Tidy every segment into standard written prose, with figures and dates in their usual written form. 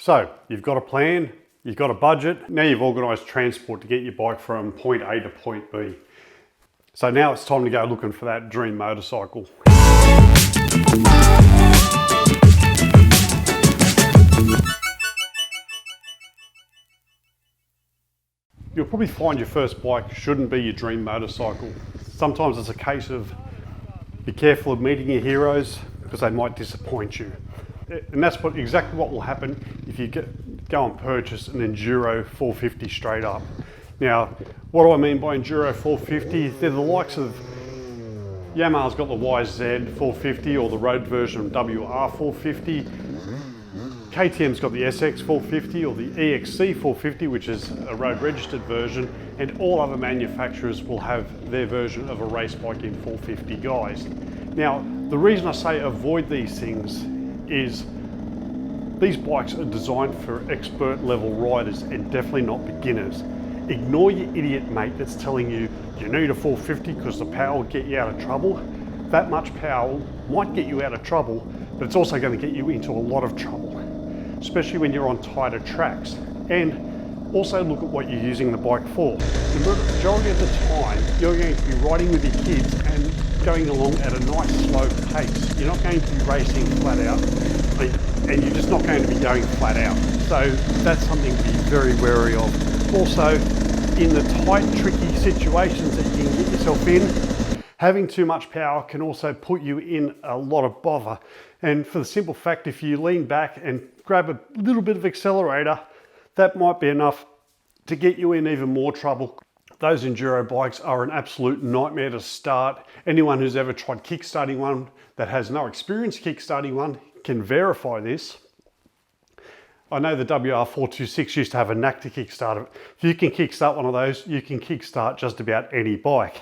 So you've got a plan, you've got a budget, now you've organised transport to get your bike from point A to point B. So now it's time to go looking for that dream motorcycle. You'll probably find your first bike shouldn't be your dream motorcycle. Sometimes it's a case of be careful of meeting your heroes because they might disappoint you. And that's exactly what will happen if you go and purchase an Enduro 450 straight up. Now, what do I mean by Enduro 450? They're the likes of Yamaha's got the YZ 450 or the road version of WR 450. KTM's got the SX 450 or the EXC 450, which is a road registered version, and all other manufacturers will have their version of a race bike in 450 guys. Now, the reason I say avoid these things is these bikes are designed for expert level riders and definitely not beginners. Ignore your idiot mate that's telling you you need a 450 because the power will get you out of trouble. That much power might get you out of trouble, but it's also going to get you into a lot of trouble, especially when you're on tighter tracks. And also look at what you're using the bike for. The majority of the time, you're going to be riding with your kids and going along at a nice slow pace. You're not going to be racing flat out, and you're just not going to be going flat out. So that's something to be very wary of. Also, in the tight, tricky situations that you can get yourself in, having too much power can also put you in a lot of bother. And for the simple fact, if you lean back and grab a little bit of accelerator, that might be enough to get you in even more trouble. Those Enduro bikes are an absolute nightmare to start. Anyone who's ever tried kickstarting one that has no experience kickstarting one can verify this. I know the WR426 used to have a knack to kickstart it. If you can kickstart one of those, you can kickstart just about any bike.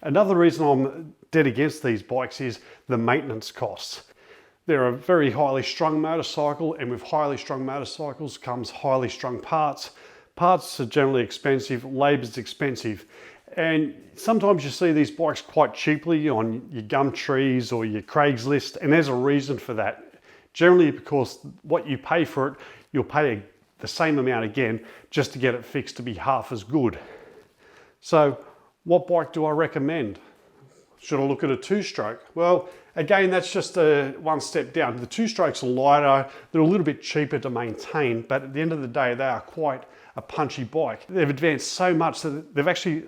Another reason I'm dead against these bikes is the maintenance costs. They're a very highly strung motorcycle, and with highly strung motorcycles comes highly strung parts. Parts are generally expensive, labour's expensive, and sometimes you see these bikes quite cheaply on your Gumtrees or your Craigslist, and there's a reason for that. Generally because what you pay for it, you'll pay the same amount again just to get it fixed to be half as good. So what bike do I recommend? Should I look at a two-stroke? Well, again, that's just one step down. The two-strokes are lighter, they're a little bit cheaper to maintain, but at the end of the day, they are quite a punchy bike. They've advanced so much that they've actually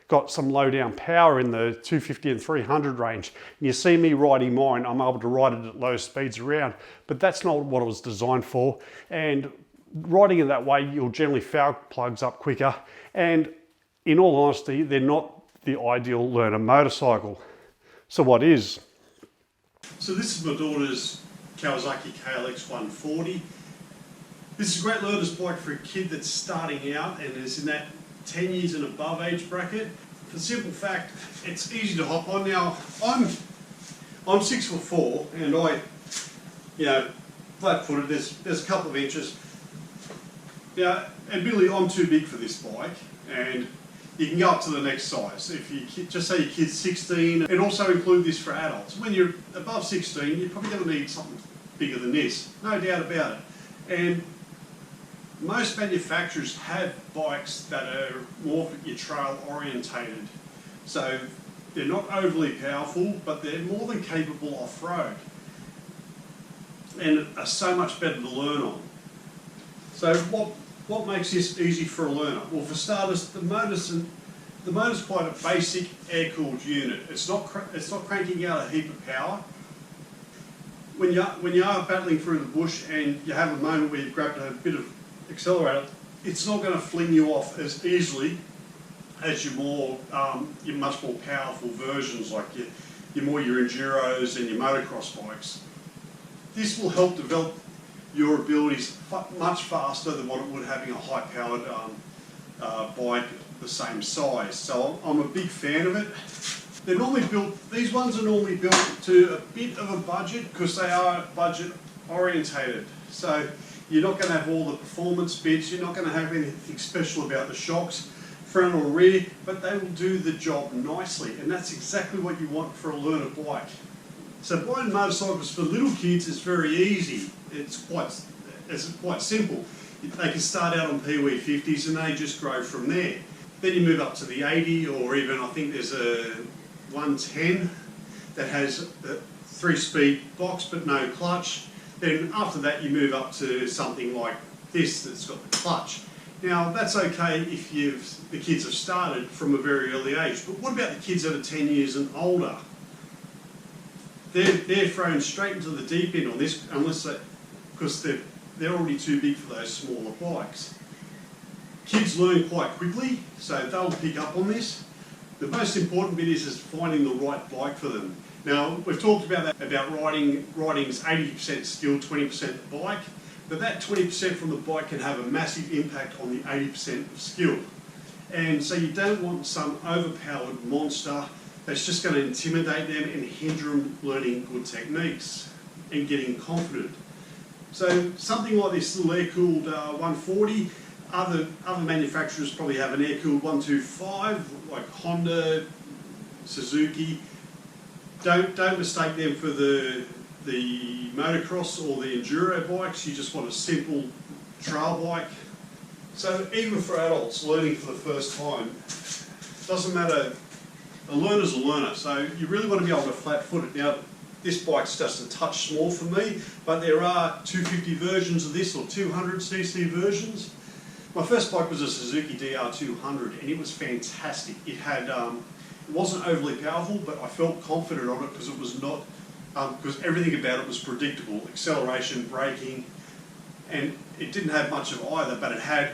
got some low down power in the 250 and 300 range. And you see me riding mine, I'm able to ride it at low speeds around, but that's not what it was designed for. And riding it that way, you'll generally foul plugs up quicker. And in all honesty, they're not the ideal learner motorcycle. So what is? So this is my daughter's Kawasaki KLX 140. This is a great learner's bike for a kid that's starting out and is in that 10 years and above age bracket. For the simple fact, it's easy to hop on. Now, I'm 6'4", and flat-footed. There's a couple of inches. Now, admittedly, I'm too big for this bike, and you can go up to the next size. If you just say your kid's 16, and also include this for adults. When you're above 16, you're probably going to need something bigger than this, no doubt about it. And most manufacturers have bikes that are more your trail orientated. So they're not overly powerful, but they're more than capable off-road and are so much better to learn on. So what makes this easy for a learner? Well, for starters, the motor's quite a basic air-cooled unit. It's not cranking out a heap of power. When you are battling through the bush and you have a moment where you've grabbed a bit of accelerator, it's not going to fling you off as easily as your much more powerful versions like your Enduros and your motocross bikes. This will help develop your abilities much faster than what it would having a high-powered bike the same size. So I'm a big fan of it. They're normally built, these ones are normally built to a bit of a budget because they are budget orientated. So you're not going to have all the performance bits, you're not going to have anything special about the shocks, front or rear, but they will do the job nicely, and that's exactly what you want for a learner bike. So buying motorcycles for little kids is very easy. It's quite it's quite simple. They can start out on PW 50s and they just grow from there. Then you move up to the 80, or even I think there's a 110 that has a 3-speed box but no clutch. Then after that you move up to something like this that's got the clutch. Now that's okay if the kids have started from a very early age, but what about the kids that are 10 years and older? They're thrown straight into the deep end on this, because they're already too big for those smaller bikes. Kids learn quite quickly, so they'll pick up on this. The most important bit is finding the right bike for them. Now, we've talked about that, about riding's 80% skill, 20% the bike, but that 20% from the bike can have a massive impact on the 80% of skill. And so you don't want some overpowered monster that's just going to intimidate them and hinder them learning good techniques and getting confident. So something like this little air-cooled 140, other manufacturers probably have an air-cooled 125, like Honda, Suzuki. Don't mistake them for the motocross or the enduro bikes. You just want a simple trail bike. So even for adults learning for the first time, doesn't matter, a learner's a learner, so you really want to be able to flat foot it. Now, this bike's just a touch small for me, but there are 250 versions of this, or 200cc versions. My first bike was a Suzuki DR200 and it was fantastic. It had, it wasn't overly powerful, but I felt confident on it because it was not, because everything about it was predictable. Acceleration, braking, and it didn't have much of either, but it had,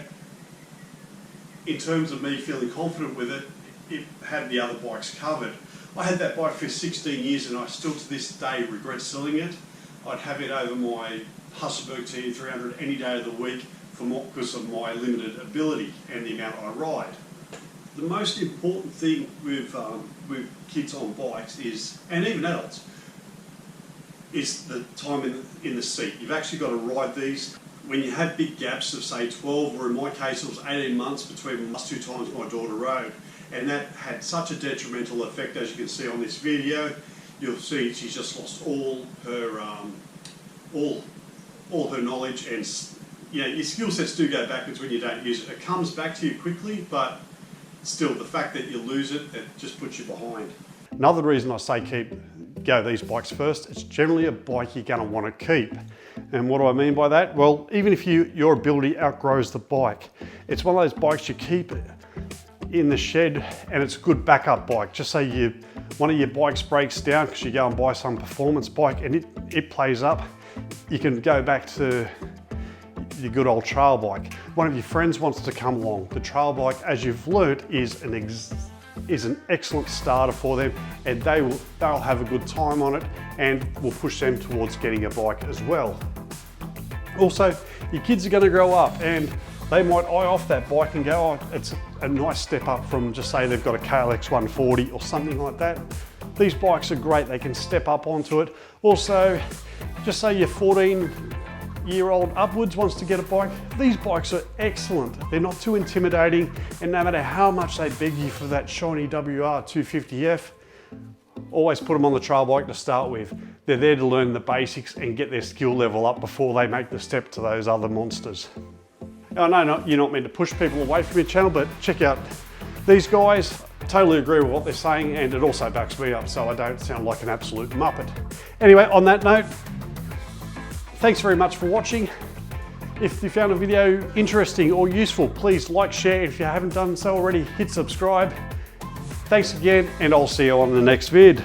in terms of me feeling confident with it, it had the other bikes covered. I had that bike for 16 years and I still to this day regret selling it. I'd have it over my Hasselberg TN300 any day of the week because of my limited ability and the amount I ride. The most important thing with kids on bikes is, and even adults, is the time in the seat. You've actually got to ride these. When you have big gaps of say 12, or in my case it was 18 months between the last 2 times my daughter rode, and that had such a detrimental effect, as you can see on this video. You'll see she's just lost all her knowledge, and you know, your skill sets do go backwards when you don't use it. It comes back to you quickly, but still the fact that you lose it, it just puts you behind. Another reason I say go these bikes first, it's generally a bike you're going to want to keep. And what do I mean by that? Well, even if your ability outgrows the bike, it's one of those bikes you keep in the shed and it's a good backup bike. Just say one of your bikes breaks down because you go and buy some performance bike and it plays up, you can go back to your good old trail bike. One of your friends wants to come along. The trail bike, as you've learnt, is an excellent starter for them, and they'll have a good time on it and will push them towards getting a bike as well. Also, your kids are going to grow up and they might eye off that bike and go, oh, it's a nice step up from, just say they've got a KLX 140 or something like that. These bikes are great, they can step up onto it. Also, just say your 14-year-old upwards wants to get a bike, these bikes are excellent. They're not too intimidating, and no matter how much they beg you for that shiny WR250F, always put them on the trail bike to start with. They're there to learn the basics and get their skill level up before they make the step to those other monsters. I know you're not meant to push people away from your channel, but check out these guys. Totally agree with what they're saying, and it also backs me up so I don't sound like an absolute muppet. Anyway, on that note, thanks very much for watching. If you found a video interesting or useful, please like, share. If you haven't done so already, hit subscribe. Thanks again, and I'll see you on the next vid.